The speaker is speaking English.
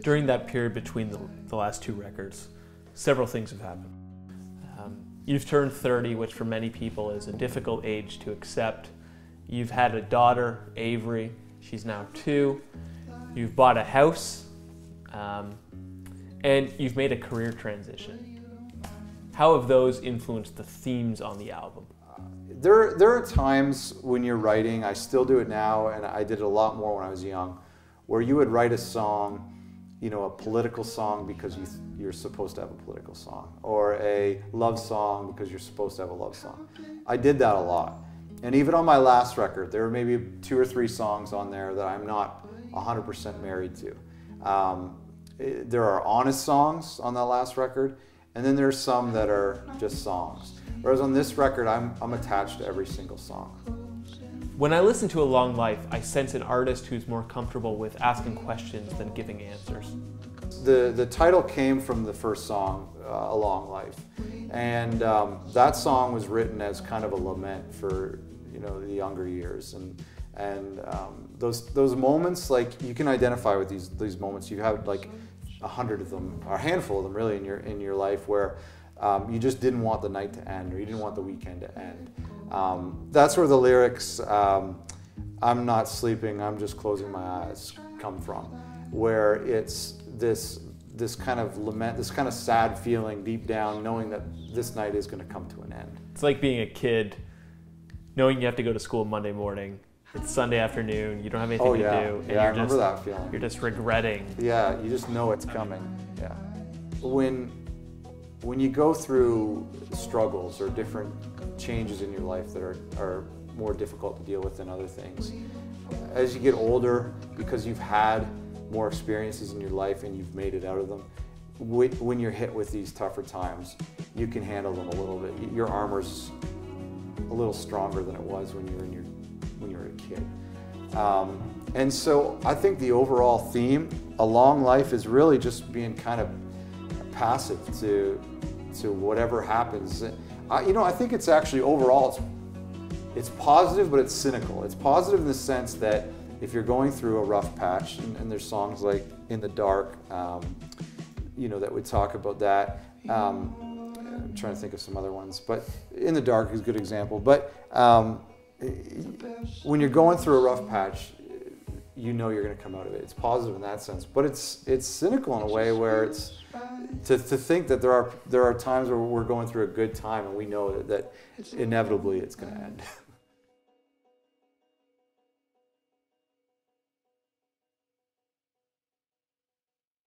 During that period between the last two records, several things have happened. You've turned 30, which for many people is a difficult age to accept. You've had a daughter, Avery. She's now 2. You've bought a house, and you've made a career transition. How have those influenced the themes on the album? There are times when you're writing, I still do it now, and I did it a lot more when I was young, where you would write a song, you know, a political song because you're supposed to have a political song, or a love song because you're supposed to have a love song. I did that a lot. And even on my last record, there were maybe 2 or 3 songs on there that I'm not 100% married to. There are honest songs on that last record, and then there's some that are just songs. Whereas on this record, I'm attached to every single song. When I listen to A Long Life, I sense an artist who's more comfortable with asking questions than giving answers. The title came from the first song, A Long Life. And that song was written as kind of a lament for, you know, the younger years. And those moments, like, you can identify with these moments. You have like 100 of them, or a handful of them really in your life, where you just didn't want the night to end, or you didn't want the weekend to end. That's where the lyrics, I'm not sleeping, I'm just closing my eyes, come from. Where it's this kind of lament, this kind of sad feeling deep down, knowing that this night is going to come to an end. It's like being a kid, knowing you have to go to school Monday morning. It's Sunday afternoon, you don't have anything to do. And I remember that feeling. You're just regretting. Yeah, you just know it's coming. Yeah. When you go through struggles or different changes in your life that are more difficult to deal with than other things, as you get older, because you've had more experiences in your life and you've made it out of them, when you're hit with these tougher times, you can handle them a little bit. Your armor's a little stronger than it was when you were a kid. And so I think the overall theme, A Long Life, is really just being kind of passive to whatever happens. You know, I think it's actually overall, it's positive, but it's cynical. It's positive in the sense that if you're going through a rough patch, and there's songs like In the Dark, you know, that would talk about that. I'm trying to think of some other ones, but In the Dark is a good example. But when you're going through a rough patch, you know you're going to come out of it. It's positive in that sense, but it's cynical in a way where it's to think that there are times where we're going through a good time and we know that inevitably it's going to end.